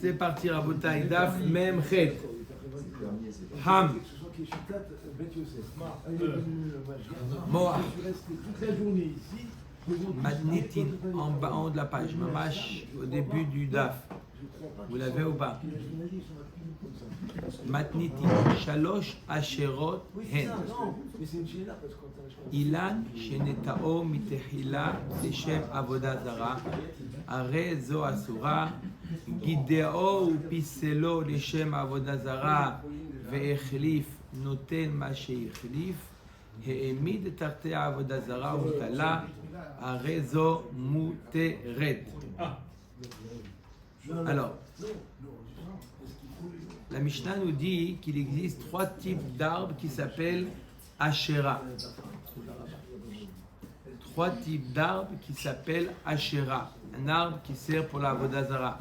C'est parti, Rabotai, Daf, Mem, Chet. Ham. Moa. Matnitin, en haut de la page. Mamash, au début du Daf. Vous l'avez ou pas? Matnitin, Shalosh, Asherot, Hen. Ilan, Shenetao, Mitehila, Leshem, Avodah Zara, Are, Zo, Asura, Gideo, Piselo, Leshem, Avodah Zara, Ve'echlif, Noten, Mashe, Echlif, He'emid, Tarte, Avodah Zara, Utala, Are, Zo, Muteret. Alors, la Mishnah nous dit qu'il existe 3 types d'arbres qui s'appellent Asherah. 3 types d'arbres qui s'appellent Asherah. Un arbre qui sert pour la Avodah Zara.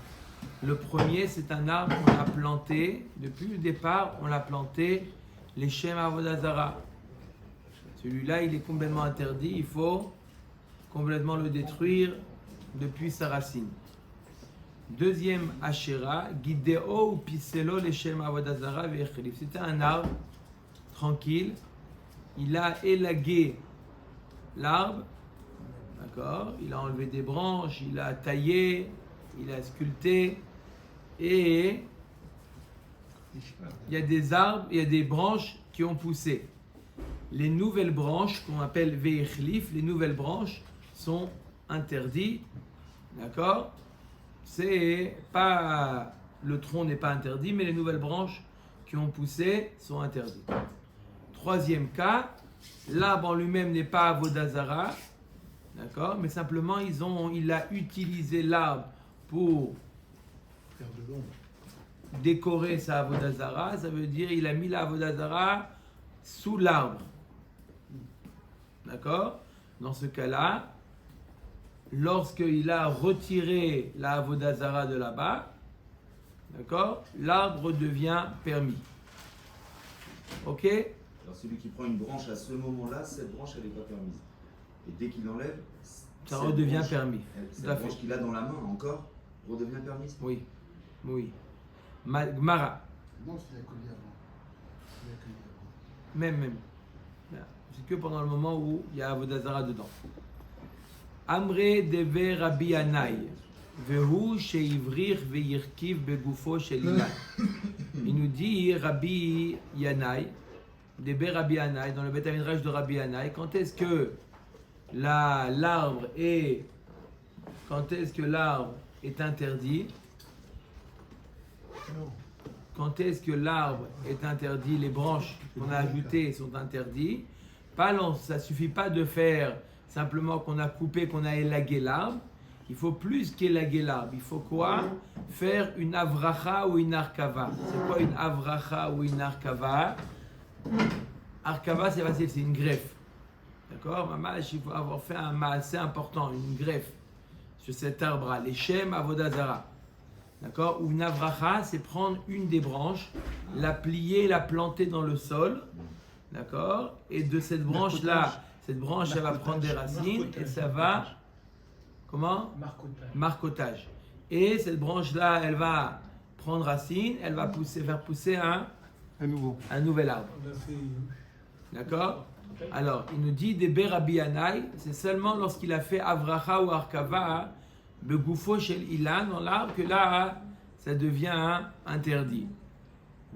Le premier, c'est un arbre qu'on a planté, depuis le départ, on l'a planté, les Shem Avodah Zara. Celui-là, il est complètement interdit, il faut complètement le détruire depuis sa racine. Deuxième Asherah, Gideo ou Piselo Leshem Avodah Zara ve'echelif. C'était un arbre tranquille. Il a élagué l'arbre, d'accord. Il a enlevé des branches, il a taillé, il a sculpté, et il y a des arbres, il y a des branches qui ont poussé. Les nouvelles branches qu'on appelle ve'echelif, les nouvelles branches sont interdites, d'accord. C'est pas, le tronc n'est pas interdit, mais les nouvelles branches qui ont poussé sont interdites. Troisième cas, l'arbre en lui-même n'est pas Avodah Zara, d'accord, mais simplement il a utilisé l'arbre pour faire de l'ombre, décorer sa Avodah Zara, ça veut dire il a mis la Avodah Zara sous l'arbre, d'accord. Dans ce cas-là, lorsqu'il a retiré la Avodah Zara de là-bas, d'accord, l'arbre devient permis. Ok? Alors celui qui prend une branche à ce moment-là, cette branche elle n'est pas permise. Et dès qu'il l'enlève, ça redevient permis. Cette branche qu'il a dans la main encore redevient permise. Oui, oui. Gmara. non, c'est la collier avant. Même. C'est que pendant le moment où il y a Avodah Zara dedans. Amre deve Rabbi Yanai, vehu sheivrir veirkiv begufo shelilan. Il nous dit Rabbi Yanai, deve Rabbi Yanai, dans le Beth Midrash de Rabbi Yanai, quand est-ce que l'arbre est interdit? Quand est-ce que l'arbre est interdit? Les branches qu'on a ajoutées sont interdites. Ça ne suffit pas de faire simplement qu'on a coupé, qu'on a élagué l'arbre. Il faut plus qu'élaguer l'arbre. Il faut quoi? Faire une avracha ou une arkava. C'est quoi une avracha ou une arkava? Arkava, c'est facile, c'est une greffe. D'accord? Mamash, il faut avoir fait un mal assez important, une greffe sur cet arbre-là. Les Shem Avodah Zara. D'accord? Ou une avracha, c'est prendre une des branches, la plier, la planter dans le sol. D'accord? Et de cette branche-là, cette branche, elle va prendre des racines et ça va... Comment? Marcotage. Et cette branche-là, elle va prendre racine, elle va faire pousser un nouvel arbre. D'accord? Alors, il nous dit des Rabbi Yanai, c'est seulement lorsqu'il a fait Avracha ou Arkava, le Gufo Shel Ilan, dans l'arbre, que là, ça devient interdit.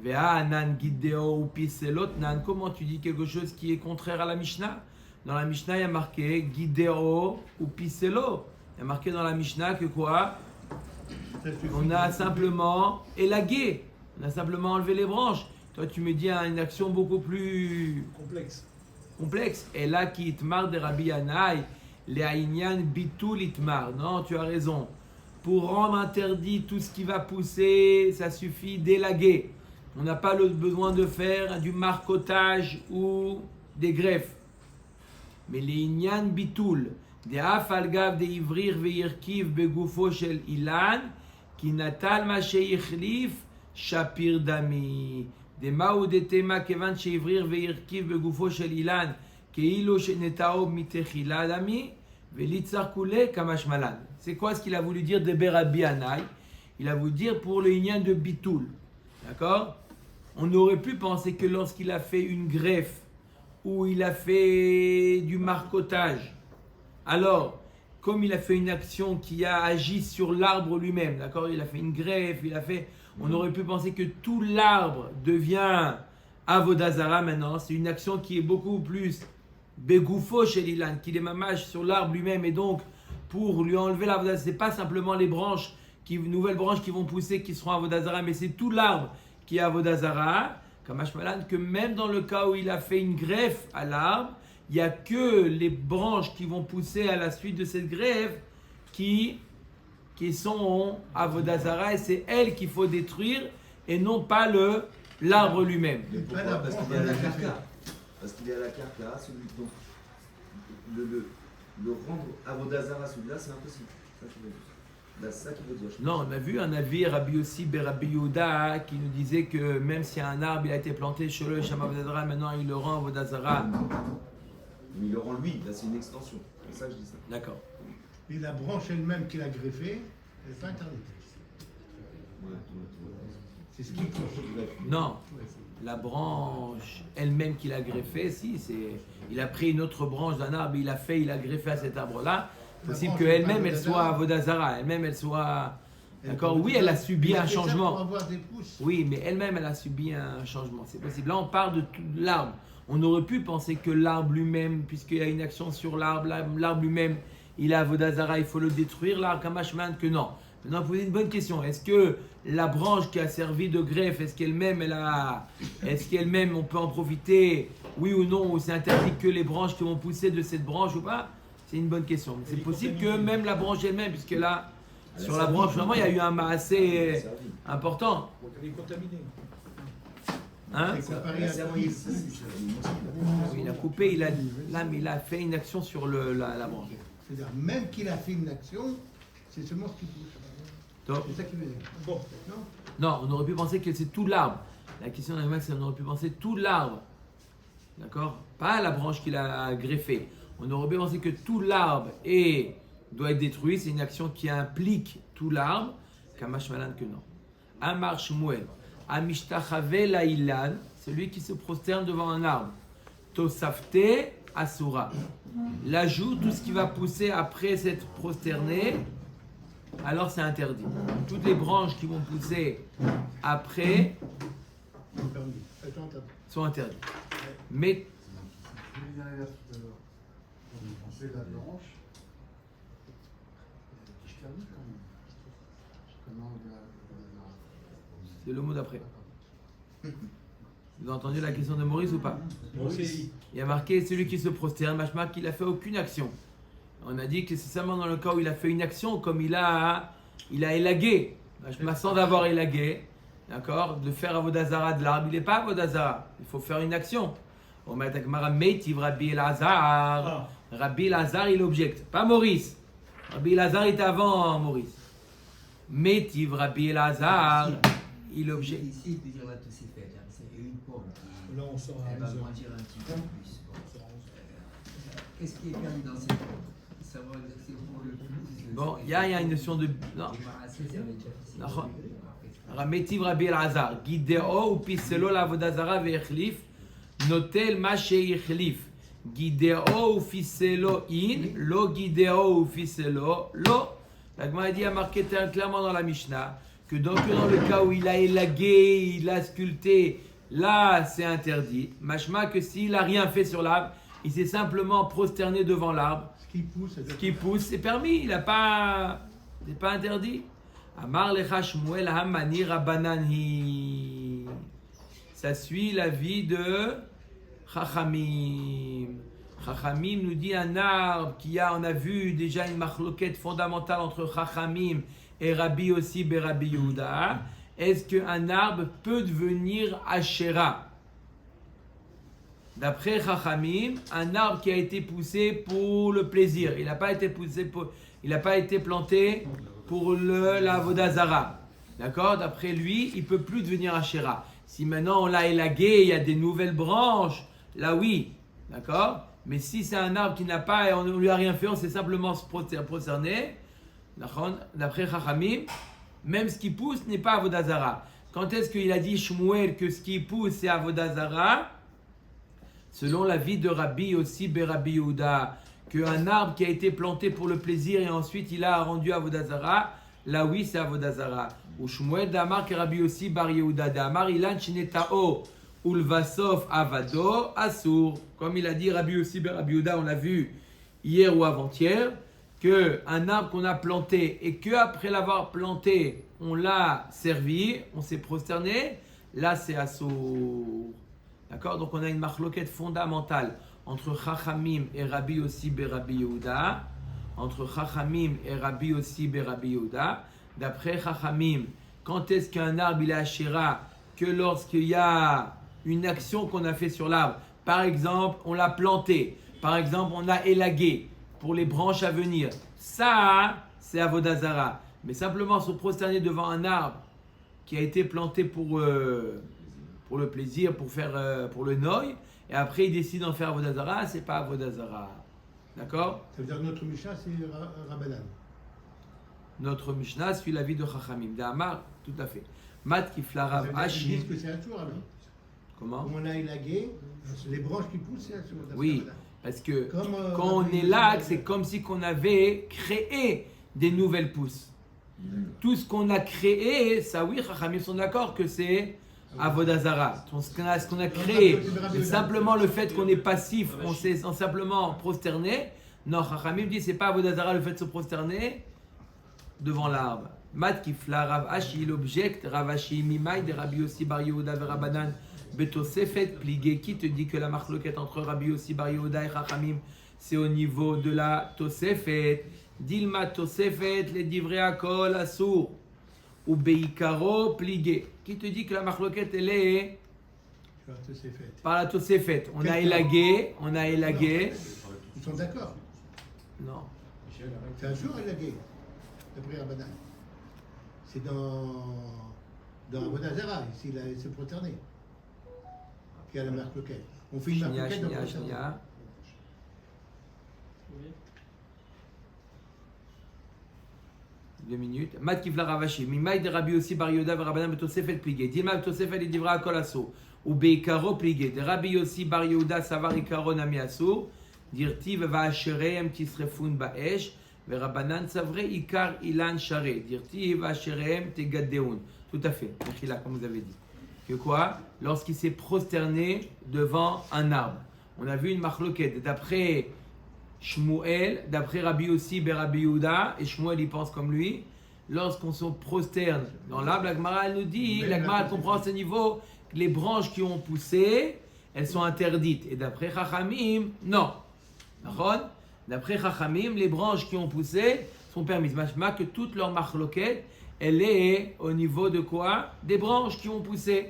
Vea nan Gideo ou Piselot nan. Comment tu dis quelque chose qui est contraire à la Mishnah? Dans la Mishnah, il y a marqué Gideo ou Piselo. Il y a marqué dans la Mishnah que quoi? On a simplement élagué. On a simplement enlevé les branches. Toi, tu me dis une action beaucoup plus complexe. Et là, qui itmar de Rabbi Yanai, les Aïnyan bitul itmar. Non, tu as raison. Pour rendre interdit tout ce qui va pousser, ça suffit d'élaguer. On n'a pas le besoin de faire du marcotage ou des greffes. Mais les Inyan bitul, des afalgav de ivrir veirkiv begufo shel ilan, qui natal ma sheichlif shapir dami. Des maou de tema kevan sheivrir veirkiv begufo shel ilan, keilo shenetao mitechila dami, velitzar kule kamash malan. C'est quoi ce qu'il a voulu dire de Rabbi Yanai? il va vous dire pour le Inyan de Bitoul. D'accord? On aurait pu penser que lorsqu'il a fait une greffe ou il a fait du marcotage, alors, comme il a fait une action qui a agi sur l'arbre lui-même, d'accord? Il a fait une greffe, on aurait pu penser que tout l'arbre devient Avodazara maintenant. C'est une action qui est beaucoup plus Begoufo chez Lilan, qui est mamache sur l'arbre lui-même. Et donc, pour lui enlever l'Avodazara, ce n'est pas simplement les branches, nouvelles branches qui vont pousser, qui seront Avodazara, mais c'est tout l'arbre qui est Avodazara. Comme Ashmalan, que même dans le cas où il a fait une greffe à l'arbre, il n'y a que les branches qui vont pousser à la suite de cette greffe qui sont Avodazara, et c'est elles qu'il faut détruire et non pas l'arbre lui-même. Mais pourquoi? Parce qu'il est à la carca. Parce qu'il est à la carca, celui donc le rendre Avodazara celui-là, c'est impossible. C'est ça qu'il veut dire. Non, on a vu un avis Rabbi Yossi Rabbi Yehuda qui nous disait que même si un arbre il a été planté chez le Shama Avodazara, maintenant il le rend Avodazara. Mais il le rend lui, là c'est une extension. C'est ça que je dis ça. D'accord. Et la branche elle-même qu'il a greffée, elle n'est pas interdite. C'est ce qu'il faut. Non, la branche elle-même qu'il a greffée, il a pris une autre branche d'un arbre, il a greffé à cet arbre-là. Possible qu'elle-même elle soit Avodazara, elle-même elle soit. D'accord, oui, elle a subi un changement. Pour avoir des pousses. Oui, mais elle-même elle a subi un changement, c'est possible. Là on parle de tout l'arbre. On aurait pu penser que l'arbre lui-même, puisqu'il y a une action sur l'arbre, l'arbre lui-même, il a Avodazara, il faut le détruire. L'arbre Kamashman, que non. Maintenant, vous posez une bonne question. Est-ce que la branche qui a servi de greffe, est-ce qu'elle-même, on peut en profiter, oui ou non, ou c'est interdit que les branches qui vont pousser de cette branche ou pas? C'est une bonne question. C'est possible que même la branche elle-même, puisque là, sur la branche, vraiment, il y a eu un assez important. Donc elle est contaminée. Hein? Oui, Il a coupé, il a fait une action sur la branche. C'est-à-dire, même qu'il a fait une action, c'est seulement ce qui pousse. Donc, C'est ça qui veut dire. Bon, non, on aurait pu penser que c'est tout l'arbre. La question d'un c'est on aurait pu penser tout l'arbre. D'accord? Pas la branche qu'il a greffée. On aurait pu penser que tout l'arbre doit être détruit. C'est une action qui implique tout l'arbre. Kamash Malan que non. Amar Shmuel. Amishtachave la ilan. Celui qui se prosterne devant un arbre. Tosafte asura. L'ajout, tout ce qui va pousser après s'être prosterné, alors c'est interdit. Toutes les branches qui vont pousser après sont interdites. Mais Je vais dire l'inverse tout à l'heure. On fait la blanche. Je termine quand même. Comment on va. c'est le mot d'après. Vous avez entendu la question de Maurice ou pas? Maurice. Il y a marqué celui qui se prosterne, machma qu'il n'a fait aucune action. On a dit que c'est seulement dans le cas où il a fait une action, comme il a élagué, machma sans avoir élagué, d'accord, de faire Avodazara de l'arbre, il n'est pas Avodazara, il faut faire une action. On met Akmara Meitiv Rabbi Elazar. Rabbi Elazar il objecte, pas Maurice. Rabbi Elazar est avant Maurice. Meitiv Rabbi Elazar il objecte. Ici, il peut dire la Tosifet, c'est une pomme. Là, on sort Elle à va 11 heures. grandir un petit peu plus. Qu'est-ce qui est permis dans cette pomme? Savoir c'est pour le plus. Bon, il y a une notion de. Non. Non. Rametiv Rabbi Elazar, Gideo ou Piselo la Vodazara ve'echlif, notel ma she'echlif. Gideo ou Fiselo in, lo Gideo ou Fiselo, lo. La Gemara dit a marqué clairement dans la Mishnah que dans le cas où il a élagué, il a sculpté, là c'est interdit. Mashma que s'il n'a rien fait sur l'arbre, il s'est simplement prosterné devant l'arbre. Ce qui pousse, c'est permis, c'est pas interdit. Amar lecha Shmuel hamani rabanani. Ça suit l'avis de Chachamim. Chachamim nous dit un arbre on a vu déjà une machloquette fondamentale entre Chachamim et Rabbi aussi Rabbi Yehuda. Est-ce qu'un arbre peut devenir Asherah? D'après Chachamim, un arbre qui a été poussé pour le plaisir, il n'a pas été planté pour la Vodazara. D'accord? D'après lui, il ne peut plus devenir Asherah. Si maintenant on l'a élagué, il y a des nouvelles branches, là oui. D'accord? Mais si c'est un arbre qui n'a pas, et on ne lui a rien fait, on s'est simplement prosterné. D'après Chachamim, même ce qui pousse n'est pas Avodazara. Quand est-ce qu'il a dit Shmuel que ce qui pousse c'est Avodazara? Selon l'avis de Rabbi aussi Rabbi Yehuda, qu'un arbre qui a été planté pour le plaisir et ensuite il a rendu Avodazara, là oui c'est Avodazara. Ou Shmuel d'Amar que Rabbi aussi Bar Yehuda d'Amar ilan shinetao ulvasof avado asur. Comme il a dit Rabbi aussi Rabbi Yehuda, on l'a vu hier ou avant-hier, qu'un arbre qu'on a planté et qu'après l'avoir planté, on l'a servi, on s'est prosterné, là c'est assour. D'accord? Donc on a une marloquette fondamentale entre Chachamim et Rabbi Yossi Rabbi Yehuda. Entre Chachamim et Rabbi Yossi Rabbi Yehuda. D'après Chachamim, quand est-ce qu'un arbre il est Asherah? Que lorsqu'il y a une action qu'on a fait sur l'arbre. Par exemple, on l'a planté. Par exemple, on a élagué pour les branches à venir. Ça, c'est Avodazara. Mais simplement se prosterner devant un arbre qui a été planté pour le plaisir, pour le noy, et après il décide d'en faire Avodazara, c'est pas Avodazara. D'accord? Ça veut dire que notre Mishnah, c'est Rabbanan. Notre Mishnah suit l'avis de Chachamim. D'Amar, tout à fait. Mat Kiflarav Ils Hashi. disent que c'est un tour alors. Comment? Comme on a élagué, les branches qui poussent, c'est un tour. Oui, parce que Comme, quand on est là, c'est comme si qu'on avait créé des nouvelles pousses. Tout ce qu'on a créé, ça oui, Chachamim sont d'accord que c'est Avodazara. Ce qu'on a créé, c'est simplement le fait qu'on est passif, on s'est simplement prosterné. Non, Chachamim dit c'est pas Avodazara le fait de se prosterner devant l'arbre. Mat Kifla Rav Ashi, l'objecte Rav Ashi Mimai de Rabbi Yossi Bar Yehuda ve Rabbanan Betosefet Pligé. Qui te dit que la marloquette entre Rabbi Yossi Bar Yehuda et Chachamim c'est au niveau de la Tosefet? Dilma Tosefet les divrei akol assour ou beikaro Pligé. Qui te dit que la marloquette elle est par la Tosefet? On a élagué. Ils sont d'accord. Non. C'est un jour élagué, d'après Rabbanan. C'est dans Avodazara, ici, il s'est prosterné. Qui a la marloquette. On fait une marloquette dans Shnia. 2 minutes. Mat Kifla Ravashi. Mimai de Rabbi Yossi Bar Yehuda ve Rabbanan Betosefet Pligé. Dilma Betosefet les divrei akol assour ou beikaro Pligé. De Rabbi Yossi Bar Yehuda savar ikaro nami assour. Dirtiv va'asherem tisrefun ba'esh. Rabbanan savre ikar ilan share. Dirtiv va'asherem tegadeun. Tout à fait. Mechila, comme vous avez dit. Que quoi? Lorsqu'il s'est prosterné devant un arbre. On a vu une marloquette. D'après Shmuel, d'après Rabbi Yossi Rabbi Yehuda, et Shmuel il pense comme lui, lorsqu'on se prosterne dans l'arbre, la Gemara elle nous dit, la Gemara elle comprend à ce niveau, que les branches qui ont poussé, elles sont interdites. Et d'après Chachamim, non. D'après Chachamim, les branches qui ont poussé sont permises. Machma que toute leur marloquette, elle est au niveau de quoi? Des branches qui ont poussé.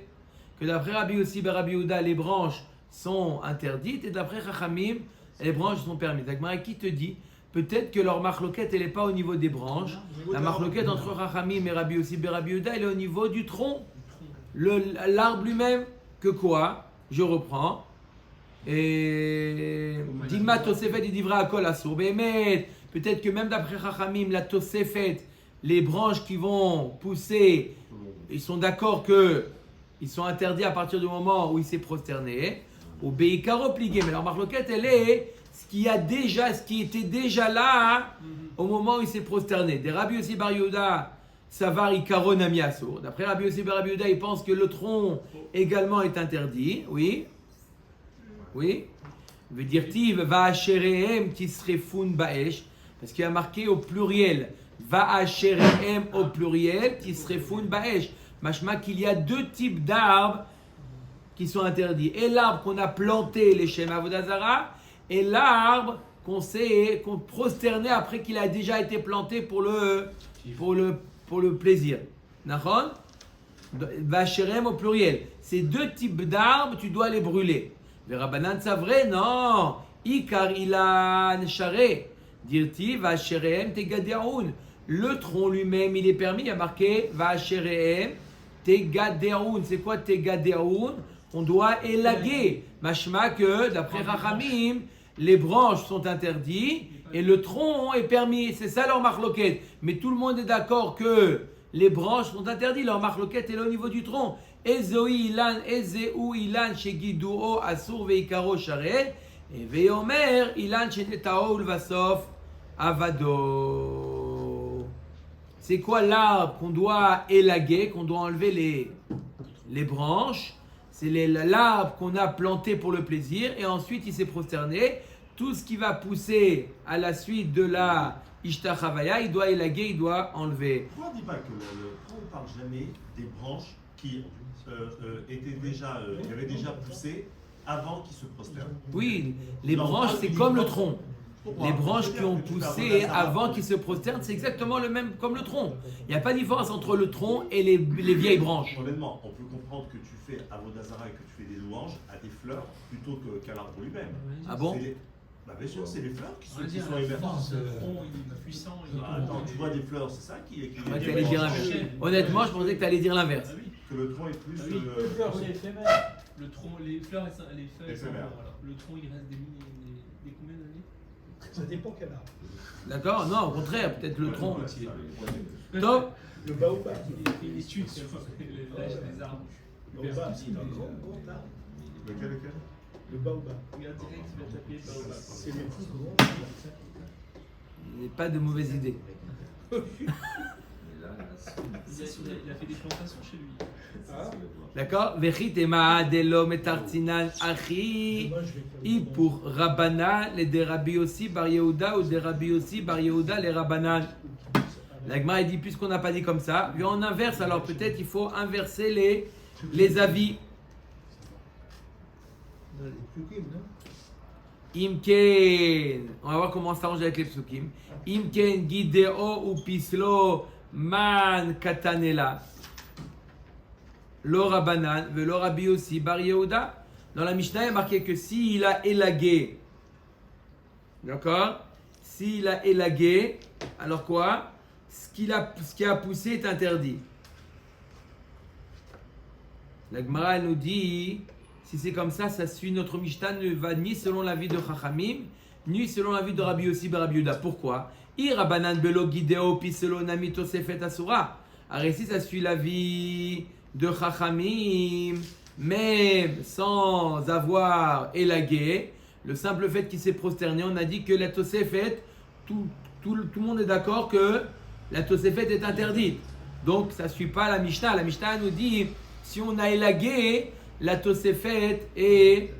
Que d'après Rabbi Yossi Rabbi Yehuda, les branches sont interdites, et d'après Chachamim, les branches sont permises. La qui te dit peut-être que leur marloquette elle n'est pas au niveau des branches. La marloquette entre Chachamim et Rabbi Yossi Rabbi Yehuda elle est au niveau du tronc. L'arbre lui-même, que quoi? Je reprends. Et Dima Tosefet et Divrei Akol Assour. Peut-être que même d'après Chachamim, la Tosefet, les branches qui vont pousser, ils sont d'accord que ils sont interdits à partir du moment où il s'est prosterné. Au Beikaro Pligé, mais leur marloquette, elle est ce qui était déjà là au moment où il s'est prosterné. Des Rabbi Yossi Bar Yehuda, Savar Ikaro Nami Assour. D'après Rabbi Yossi Bar Yehuda, il pense que le tronc également est interdit. Oui. Veut dire Tiv Va'asherehem tisrefun ba'esh, parce qu'il y a marqué au pluriel. Va'asherehem au pluriel tisrefun ba'esh. Machma qu'il y a 2 types d'arbres qui sont interdits. Et l'arbre qu'on a planté, les Shem Avodazara, et l'arbre qu'on prosterné après qu'il a déjà été planté pour le plaisir. Nachon? Va'asherem au pluriel. Ces 2 types d'arbres, tu dois les brûler. Le Rabbanan Savre, non. Ikar ilan share. Dirti va'asherem tegadeun. Le tronc lui-même, il est permis, il y a marqué va'asherem tegadeun. C'est quoi tegadeun? On doit élaguer. Machma que, d'après Chachamim, les branches sont interdites et le tronc est permis. C'est ça leur marloquette. Mais tout le monde est d'accord que les branches sont interdites. Leur marloquette est là au niveau du tronc. Ezeu ilan shegiduo asur veikaro share. Et veomer ilan shenetao ulvasof avado. C'est quoi l'arbre qu'on doit élaguer, qu'on doit enlever les branches? C'est l'arbre qu'on a planté pour le plaisir et ensuite il s'est prosterné. Tout ce qui va pousser à la suite de la Ishtachavaya, il doit élaguer, il doit enlever. Pourquoi on ne dit pas que pourquoi on ne parle jamais des branches qui avaient déjà poussé avant qu'ils se prosternent? Oui, les branches c'est comme le tronc. Les branches qui ont poussé avant qu'ils se prosternent, c'est exactement le même comme le tronc. Il n'y a pas de différence entre le tronc et les vieilles branches. Honnêtement, on peut comprendre que tu fais Avodazara et que tu fais des louanges à des fleurs plutôt qu'à l'arbre lui-même. Ah bon? Bien sûr, c'est les fleurs qui sont La émergentes. force, le tronc, il est puissant. Attends, tu vois des fleurs, c'est ça qui est. Ouais, t'allais dire l'inverse. Honnêtement, je pensais que tu allais dire l'inverse. Ah oui. Que le tronc est plus. Ah oui. Les fleurs, c'est éphémère. Le tronc, les fleurs, les feuilles, Éphémère. voilà. Le tronc, il reste des combien d'années? Ça dépend quel arbre. D'accord? Non, au contraire, peut-être le tronc. Top. Le baobab. Il a fait une étude sur l'âge des arbres. Le baobab, c'est un grand arbre. Lequel? Le baobab. Regarde direct, tu vas taper le baobab. C'est les plus grands. Il n'y a pas de mauvaise idée. Et là, Il a fait des plantations chez lui. Ah. D'accord? Vechit ema delo metartinan achi. I pour Rabbanan, les de Rabbi Yossi Bar Yehuda ou des Rabbi Yossi Bar Yehuda, les Rabbanan. La Gemara dit, puisqu'on n'a pas dit comme ça, puis on inverse, alors peut-être il faut inverser les avis. Dans les psukim, non? Imken, on va voir comment s'arranger avec les psukim. Imken Gideo ou Pislo Man Katanela. Lo Rabbanan, velo Rabbi Yossi Bar Yehuda. Dans la Mishnah, il est marqué que s'il a élagué, d'accord? S'il a élagué, alors quoi? Ce qui a poussé est interdit. La Gemara nous dit, si c'est comme ça, ça suit notre Mishnah ne va ni selon l'avis de Chachamim, ni selon l'avis de Rabbi Yossi Bar Rabbi Yehuda. Pourquoi? I Rabbanan belo gideo piselo nami tosefet asura. Alors ici, ça suit l'avis de Chachamim, même sans avoir élagué, le simple fait qu'il s'est prosterné, on a dit que la Tosefet, tout le monde est d'accord que la Tosefet est interdite. Donc ça ne suit pas la Mishnah. La Mishnah nous dit, si on a élagué, la Tosefet est...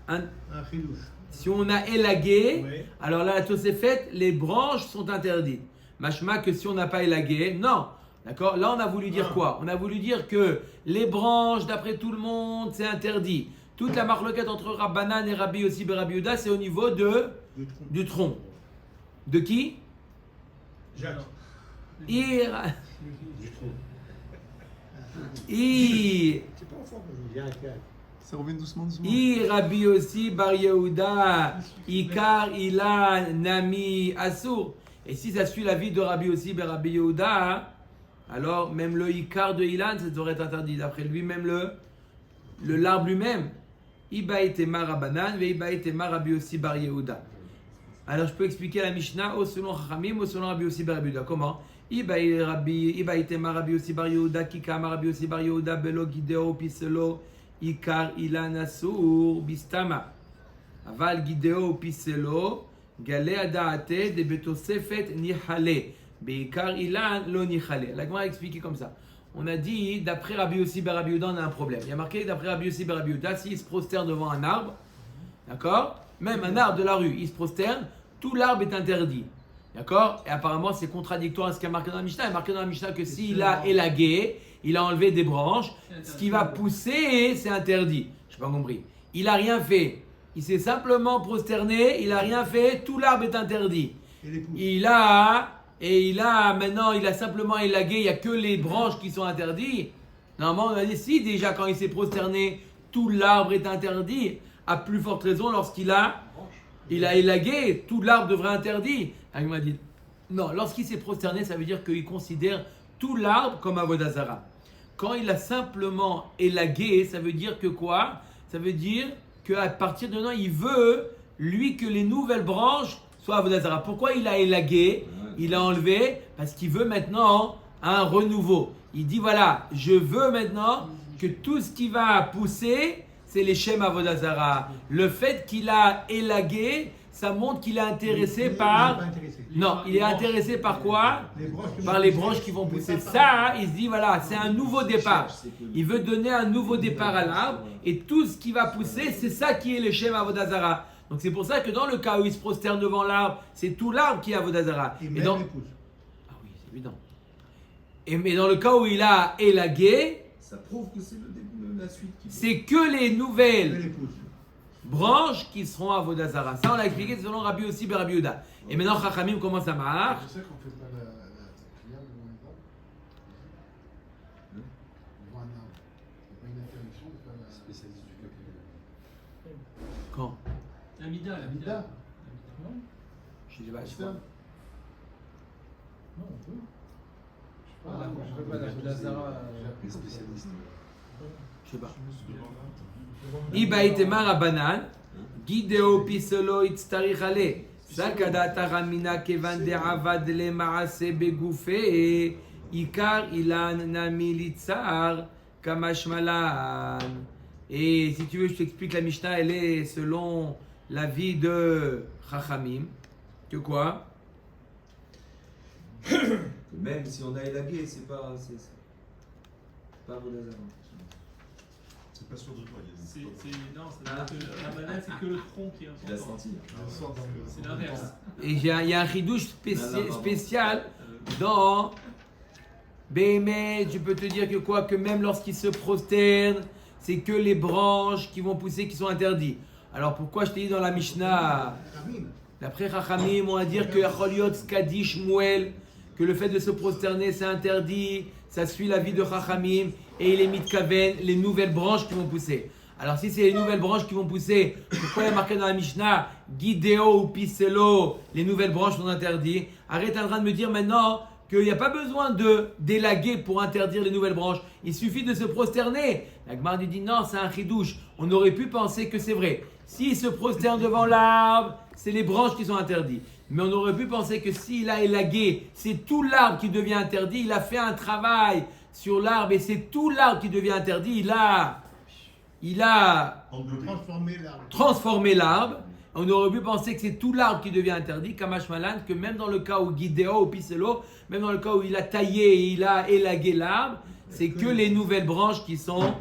Un chidouche. Si on a élagué, Oui. alors là, la Tosefet, les branches sont interdites. Machma que si on n'a pas élagué, non. D'accord? Là, on a voulu dire quoi? On a voulu dire que les branches, d'après tout le monde, c'est interdit. Toute la marloquette entre Rabbanan et Rabbi Yossi Bar Rabbi Yehuda, c'est au niveau du tronc. De qui? Jacques. Ir. C'est pas en forme aujourd'hui. Ça revient doucement. Rabbi Yossi Bar Yehuda, Ikar Ilan Nami Asur. Et si ça suit l'avis de Rabbi Yossi Bar Rabbi Yehuda, alors même le Ikar de Ilan, ça devrait être interdit. D'après lui, même l'arbre lui-même. Iba etema Rabbanan, ve Iba etema Rabbi Yossi Bar Yehuda. Alors je peux expliquer la Mishnah au selon Chachamim ou selon Rabbi Yossi Bar Rabbi Yehuda. Comment? Iba etema Rabbi Yossi Bar Yehuda, Kikama Rabbi Yossi Bar Yehuda, Belo Gideo Piselo, Ikar Ilan Asur, Bistama. Aval Gideo Piselo, Gale Adaate, de Betosefet Nihale. Beikar Ilan Lo Nihale. La Gemara a expliqué comme ça. On a dit, d'après Rabbi Yossi Bar Rabbi Yehuda, on a un problème. Il y a marqué, d'après Rabbi Yossi Bar Rabbi Yehuda, s'il se prosterne devant un arbre, d'accord? Même un arbre de la rue, il se prosterne, tout l'arbre est interdit. D'accord? Et apparemment, c'est contradictoire à ce qu'il y a marqué dans la Mishnah. Il y a marqué dans la Mishnah que s'il a élagué, il a enlevé des branches, ce qui va pousser, c'est interdit. Je n'ai pas compris. Il n'a rien fait. Il s'est simplement prosterné, il n'a rien fait, tout l'arbre est interdit. Et les pousses. Maintenant, il a simplement élagué, il n'y a que les branches qui sont interdites. Normalement, on a dit, si déjà quand il s'est prosterné, tout l'arbre est interdit, à plus forte raison lorsqu'il a élagué, tout l'arbre devrait être interdit. Il m'a dit, non, lorsqu'il s'est prosterné, ça veut dire qu'il considère tout l'arbre comme Avodazara. Quand il a simplement élagué, ça veut dire que quoi? Ça veut dire qu'à partir de maintenant, il veut, lui, que les nouvelles branches soient Avodazara. Pourquoi il a élagué? Il a enlevé parce qu'il veut maintenant un renouveau. Il dit voilà, je veux maintenant que tout ce qui va pousser, c'est les Shem Avodah Zarah. Le fait qu'il a élagué, ça montre qu'il est intéressé par... Non, il est intéressé par quoi? Par les branches qui vont pousser. Ça, il se dit voilà, c'est un nouveau départ. Il veut donner un nouveau départ à l'arbre et tout ce qui va pousser, c'est ça qui est le Shem Avodah Zarah. Donc c'est pour ça que dans le cas où il se prosterne devant l'arbre, c'est tout l'arbre qui est Avodah Zarah. Et Et même dans... les pouces. Ah oui, c'est évident. Mais dans le cas où il a élagué, Ça prouve que c'est le début de la suite. c'est que les Et nouvelles les pouces. branches qui seront Avodah Zarah. Ça, on l'a expliqué selon Rabbi aussi et Rabbi Yehuda. Et maintenant, Chachamim, comment ça marche? Je sais qu'on ne fait pas la prière devant les arbres. Devant un arbre. Il n'y a pas une interdiction de faire la spécialiste du café. Quand? L'Amida. L'Amida. Non, Je sais pas, je sais Ça. pas. Non, on peut. Je Ah, je peux pas la Lazara. J'ai appris spécialiste. Je sais pas. Ibaïtemar Abanan, Gideo Piselo Itztarich Ale, Sakadata Ramina Kevan de Avad le Maase Begoufé, Ikar Ilan Nami Litzar, Kamashmalan. Et si tu veux, je t'explique, la Mishnah, elle est selon l'avis de Chachamim. Que quoi? Même si on a élagué, c'est pas Avodah Zarah. C'est pas sûr de toi. non, la banane, c'est que le tronc qui est Tu l'as important. senti. C'est l'inverse. Et il y a un ridouche spécial dans Béhémet. Je peux te dire que quoi? Que même lorsqu'il se prosterne, c'est que les branches qui vont pousser qui sont interdites. Alors pourquoi je t'ai dit dans la Mishnah, Ramim. d'après Chachamim, on va dire que Yacholiot Skadish Muel, que le fait de se prosterner c'est interdit, ça suit la vie de Chachamim, et il est mitkaven, les nouvelles branches qui vont pousser. Alors si c'est les nouvelles branches qui vont pousser, pourquoi il y a marqué dans la Mishnah, Gideo ou Piselo, les nouvelles branches sont interdites? Arrête en train de me dire maintenant qu'il n'y a pas besoin d'élaguer pour interdire les nouvelles branches. Il suffit de se prosterner. La Gemara dit non, c'est un chidouche. On aurait pu penser que c'est vrai. S'il se prosterne devant l'arbre, c'est les branches qui sont interdites. Mais on aurait pu penser que s'il a élagué, c'est tout l'arbre qui devient interdit. Il a fait un travail sur l'arbre et c'est tout l'arbre qui devient interdit. Il a transformé l'arbre. On aurait pu penser que c'est tout l'arbre qui devient interdit, Kamash Malan, que même dans le cas où Gideo ou Piselo, même dans le cas où il a taillé et il a élagué l'arbre, c'est que les nouvelles branches qui sont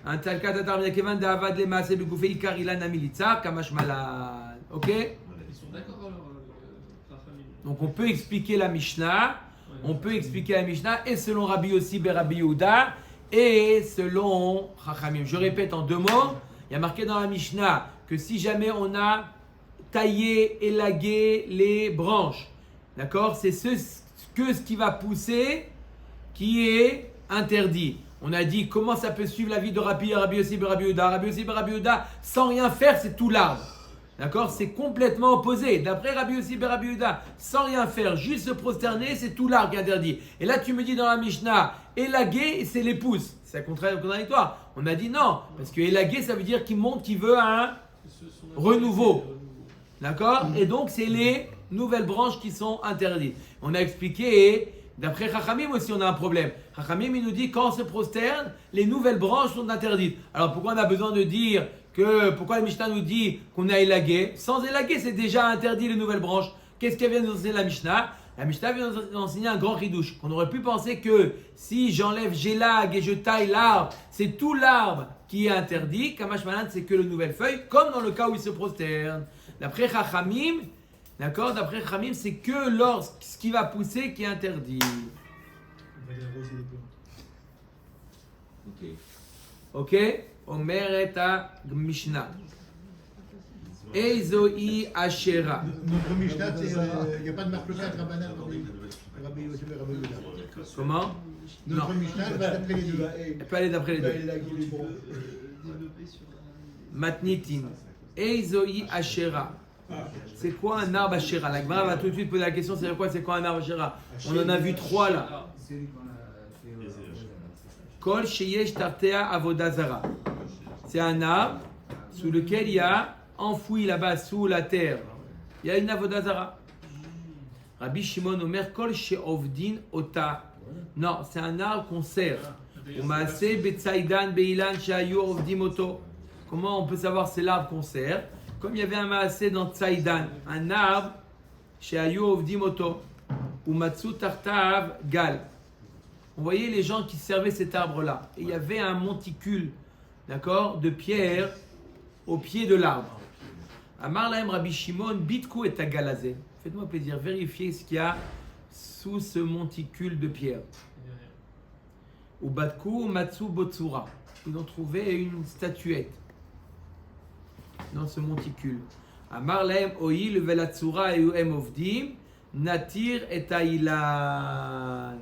un talka tatar kevan de avad le maase begoufé ikar ilan amilitza Kamash Malan. Ok? Ils sont d'accord alors, Chachamim. Donc on peut expliquer la Mishnah, et selon Rabbi Yossi ben Rabbi Yehuda, et selon Chachamim. Je répète en deux mots, il y a marqué dans la Mishnah que si jamais on a taillé, élagué les branches, d'accord, c'est ce qui va pousser qui est interdit. On a dit comment ça peut suivre la vie de Rabbi Yossi ben Rabbi Yehuda. Rabbi Yossi ben Rabbi Yehuda, sans rien faire, c'est tout l'arbre. D'accord? C'est complètement opposé. D'après Rabbi Yossi ben Rabbi Yehuda, sans rien faire, juste se prosterner, c'est tout l'arbre qui est interdit. Et là, tu me dis dans la Mishnah, élaguer, c'est les pousses. C'est contradictoire. On a dit non, parce que élaguer, ça veut dire qu'il montre qu'il veut un renouveau. D'accord? Et donc, c'est les nouvelles branches qui sont interdites. On a expliqué, d'après Chachamim aussi, on a un problème. Chachamim, il nous dit, quand on se prosterne, les nouvelles branches sont interdites. Alors, pourquoi on a besoin de dire pourquoi la Mishnah nous dit qu'on a élagué? Sans élaguer, c'est déjà interdit les nouvelles branches. Qu'est-ce qu'elle vient nous enseigner la Mishnah? La Mishnah vient nous enseigner un grand ridouche. On aurait pu penser que si j'élague et je taille l'arbre, c'est tout l'arbre qui est interdit. Kamash Malan, c'est que les nouvelles feuilles, comme dans le cas où il se prosterne. D'après Chachamim, d'accord, d'après Chachamim, c'est que ce qui va pousser qui est interdit. Ok? Omer et a Mishnah. Eizoi Ashera. Notre Mishnah, il n'y a pas de marque 4 Rabbanan, Rabbi Yossi ben Rabbi Yehuda. Comment? Notre Mishnah, c'est d'après les deux. Elle peut aller d'après les deux. Matnitin. Eizoi Ashera. C'est quoi un arbre Ashera? La Gemara va tout de suite poser la question, c'est quoi un arbre Ashera? On en a vu 3 là. Celui qu'on a fait Kol sheyesh tartea avodah zara. C'est un arbre sous lequel il y a enfoui là-bas sous la terre. Il y a une avodah zara. Rabbi Shimon Omer Kol she'ovdin ota. Non, c'est un arbre qu'on serre. D'ailleurs, Umaaseh betsaïdan beilan shayu ovdim oto. Comment on peut savoir c'est l'arbre qu'on sert? Comme il y avait un maaseh dans Tsaïdan, un arbre shayu ovdim oto. Umatsu tartav gal. On voyait les gens qui servaient cet arbre-là. Et il y avait un monticule, d'accord, de pierre au pied de l'arbre. Amar lahem Rabbi Shimon, bitku et agalazé. Faites-moi plaisir, vérifiez ce qu'il y a sous ce monticule de pierre. Ou batku matsu botsura. Ils ont trouvé une statuette dans ce monticule. Amar lahem oil velatsura et em ovdim natir et ailan.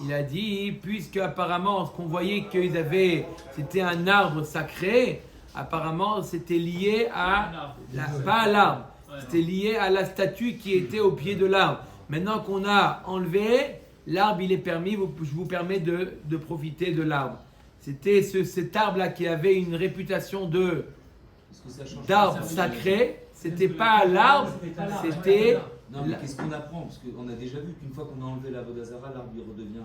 Il a dit, puisque apparemment, ce qu'on voyait qu'ils avaient, c'était un arbre sacré, apparemment, c'était lié à, pas à l'arbre, c'était lié à la statue qui était au pied de l'arbre. Maintenant qu'on a enlevé, l'arbre, il est permis, je vous permets de profiter de l'arbre. C'était cet arbre-là qui avait une réputation d'arbre sacré, c'était pas l'arbre, c'était... Non, mais qu'est-ce qu'on apprend? Parce qu'on a déjà vu qu'une fois qu'on a enlevé la Vodazara, l'arbre il redevient.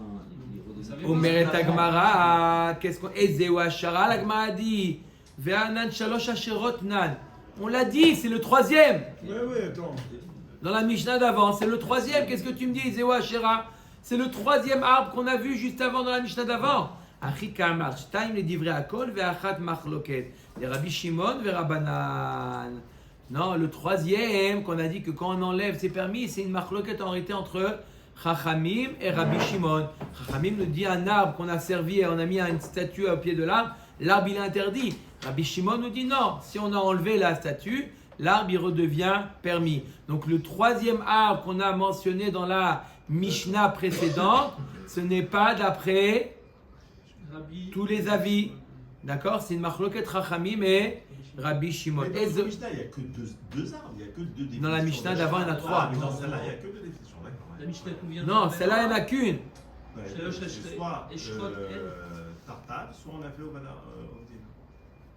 Omeret Agmara, qu'est-ce qu'on. Ezeu Ashara, l'Agmara dit. Ve'anan shalosh asherot nan. On l'a dit, c'est le troisième. Oui, attends. Dans la Mishnah d'avant, c'est le troisième. Qu'est-ce que tu me dis, Ezeu Ashera? C'est le troisième arbre qu'on a vu juste avant dans la Mishnah d'avant. Achika Amar, Shtaim les divrei Akol, ve'achat machloket. Les Rabbi Shimon, ve'Rabanan. Non, le troisième, qu'on a dit que quand on enlève, c'est permis, c'est une machloket en réalité entre Chachamim et Rabbi Shimon. Chachamim nous dit un arbre qu'on a servi et on a mis une statue au pied de l'arbre, l'arbre il est interdit. Rabbi Shimon nous dit non, si on a enlevé la statue, l'arbre il redevient permis. Donc le troisième arbre qu'on a mentionné dans la Mishnah précédente, ce n'est pas d'après tous les avis. D'accord? C'est une machloket Chachamim et Rabbi Shimon. Mais dans la Mishnah, il n'y a que deux arbres, il n'y a que deux définitions. Dans la Mishnah d'avant, il y en a trois. Mais dans celle-là, il n'y a que deux définitions, d'accord. La Mishnah combien? Non, celle-là, il n'y en a qu'une. C'est soit Tartav, soit on a fait Ovada.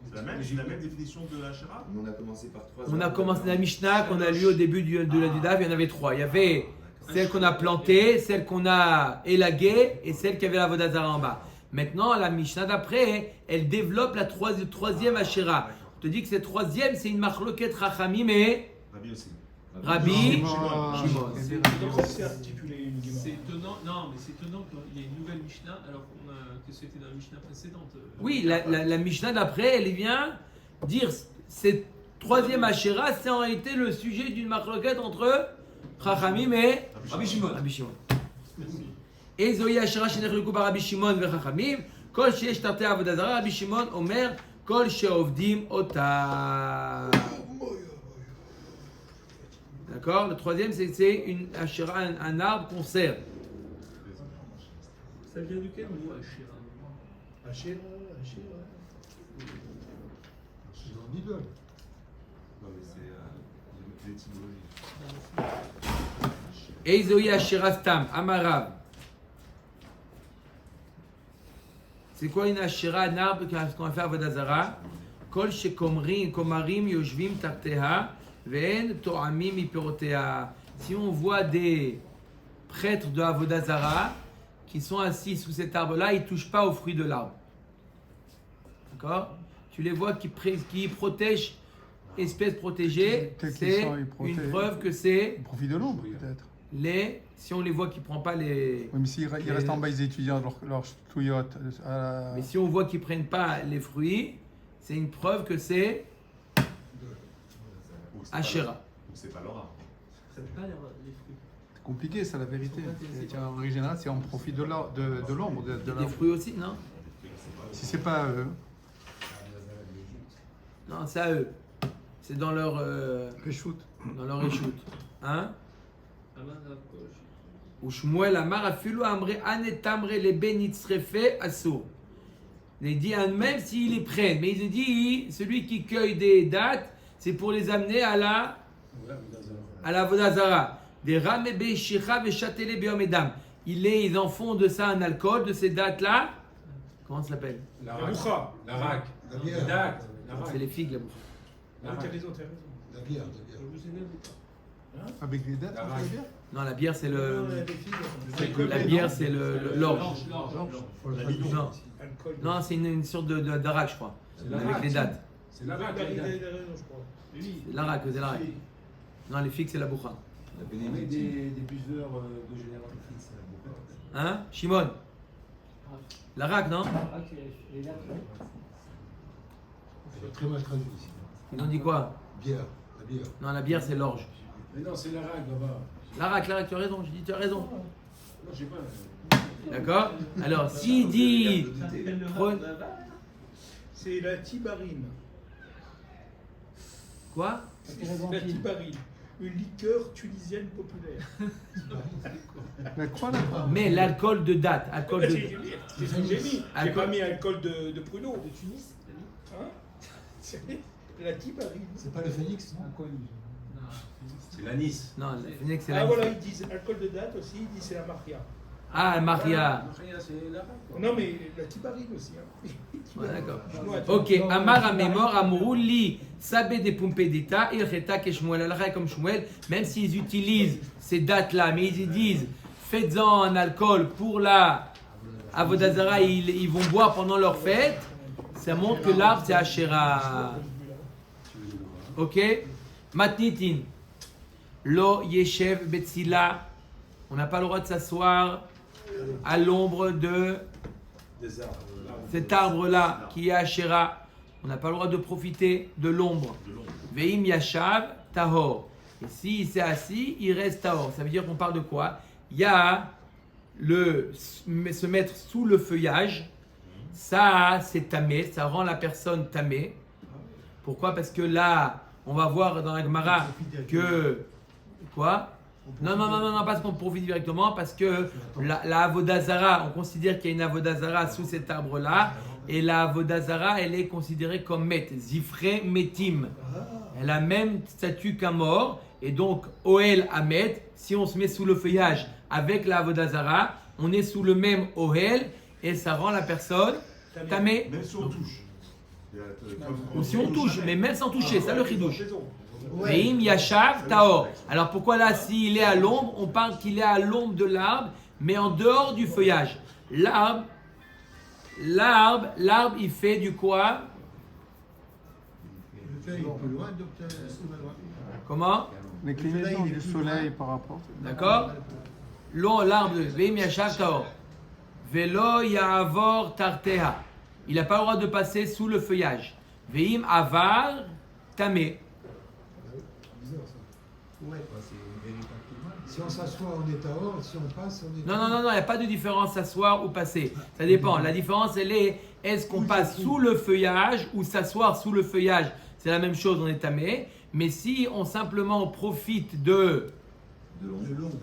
C'est la même définition de la Shira. On a commencé par trois. On a commencé la Mishnah qu'on a lu au début de la Dudav, il y en avait trois. Il y avait celle qu'on a plantée, celle qu'on a élaguée et celle qui avait la Vodazara en bas. Maintenant, la Mishnah d'après, elle développe la troisième Asherah. On te dit que cette troisième, c'est une machloket Rachamim et Rabbi aussi. Rabbi Shimon. C'est articulé une guimard. C'est étonnant, non, mais c'est étonnant qu'il y ait une nouvelle Mishnah alors que c'était dans la Mishnah précédente. Oui, la Mishnah d'après, elle vient dire cette troisième Asherah, c'est en réalité le sujet d'une machloket entre Rachamim et Rabbi Shimon. Rabbi Shimon. Merci. Et Zoï Asherah shenekhluku bar Rabbi Shimon ve'Chachamim, kol sheyesh tartei avodah zara, Rabbi Shimon omer, kol she'ovdim ota. D'accord? Le troisième, c'est une Asherah, un arbre qu'on sert. Ça vient de quel mot, Asherah? C'est dans l'idole. Non, mais c'est l'étymologie. Et Zoï Asherah stam, amarav. C'est quoi une Asherah, un arbre qu'on va faire à Avodah Zara? Kol shekomarim yoshvim tarteha ve'en to'amim miperotea. Si on voit des prêtres de Avodah Zara qui sont assis sous cet arbre-là, ils ne touchent pas aux fruits de l'arbre. D'accord? Tu les vois qui protègent espèces protégées, c'est une preuve que c'est Au profit de l'ombre, peut-être. si on les voit qui ne prennent pas les... Oui, mais s'ils restent en bas, ils étudient leur touillotte. Mais si on voit qu'ils ne prennent pas les fruits, c'est une preuve que c'est Asherah. Donc c'est pas leur arbre. Ça peut pas les fruits. C'est compliqué, c'est la vérité. En règle générale, c'est en profit de l'ombre. Des fruits aussi, non? Si c'est pas eux. Non, c'est à eux. C'est dans leur Reshoot. Hein? Amarav. Ou Shmuel Amar afilu amre anetamre le benitzrefe asur. Il dit même s'ils les prennent, mais il dit celui qui cueille des dattes, c'est pour les amener à la Vodazara. Des ramebe shicha veshatele beomedam. Ils en font de ça un alcool, de ces dattes-là. Comment ça s'appelle? La boucha. La raque. La bière. Date. C'est les figues, la bouche. T'as raison. La bière. Hein? Avec des dates, La on raque. fait bien. Non, la bière, c'est le. Le... La bière, c'est l'orge. Non, Alcool. non c'est une sorte d'arak, je crois. Avec les dates. C'est la vague, je crois. Oui. L'arak, c'est l'arak. Non, les figues, c'est la boucha. La bénédictine. Des buveurs de génération, c'est la bourre. Hein, Shimon? L'arak, non? C'est très mal traduit ici. Ils ont dit quoi? Bière, la bière. Non, la bière, c'est l'orge. Mais non, c'est la règle là-bas. L'arak, tu as raison. Je dis, tu as raison. Non, je sais pas. D'accord? Alors, s'il dit. C'est la tibarine. Quoi? La tibarine. Une liqueur tunisienne populaire. Mais quoi là? Mais l'alcool de date. Alcool de. C'est ce que j'ai mis. J'ai pas mis alcool de pruneau. De Tunis, t'as dit? Hein? C'est la tibarine. C'est pas le phénix, non? C'est l'anis. Non, le phénix, c'est Ah la. voilà, ils disent alcool de date aussi, ils disent c'est la maria. Ah, Maria. Maria, c'est la règle. Non, mais la tibarine aussi. Hein. Ouais, d'accord. Chinois, Ok, Amar Amemor Amrouli Sabé des Pompédita, Ilcheta Keshmuel Alra comme Shmuel, même s'ils utilisent ces dates-là, mais ils disent faites-en un alcool pour la Avodazara, ils vont boire pendant leur fête, ça montre que l'arbre c'est Asherah. Ok, Matnitin, Lo Yeshev Betzila, on n'a pas le droit de s'asseoir à l'ombre de Des arbres. cet arbre-là qui est Asherah. On n'a pas le droit de profiter de l'ombre. Veim Yashav Tahor. Et s'il s'est assis, il reste Tahor. Ça veut dire qu'on parle de quoi? Il y a se mettre sous le feuillage. Ça, c'est tamé. Ça rend la personne tamé. Pourquoi? Parce que là, on va voir dans la Gemara que. Quoi? Non, parce qu'on profite directement, parce que la Avodazara, on considère qu'il y a une Avodazara sous cet arbre-là, et la Avodazara, elle est considérée comme met, Zifre Metim. Elle a même statut qu'un mort, et donc Ohel Amet, si on se met sous le feuillage avec la Avodazara, on est sous le même Ohel, et ça rend la personne tamé. Même si on touche. Ou si on touche, mais même sans toucher, ça le chidouche. Veim Yashav Taor. Alors pourquoi là, s'il est à l'ombre, on parle qu'il est à l'ombre de l'arbre, mais en dehors du feuillage. L'arbre, il fait du quoi? Le feuille est plus loin, docteur Soumanois. Comment? L'inclinaison du soleil par rapport. D'accord? L'arbre, Veim Yashav Taor. Velo Ya'avor Tarteha. Il n'a pas le droit de passer sous le feuillage. Veim Avar Tamé. Ouais. Si on s'assoit, on est à or. Si on passe, on est à Non, il n'y a pas de différence s'asseoir ou passer. Ça dépend. La différence, elle est, est-ce qu'on passe sous le feuillage ou s'asseoir sous le feuillage? C'est la même chose, on est tamé. Mais si on simplement profite de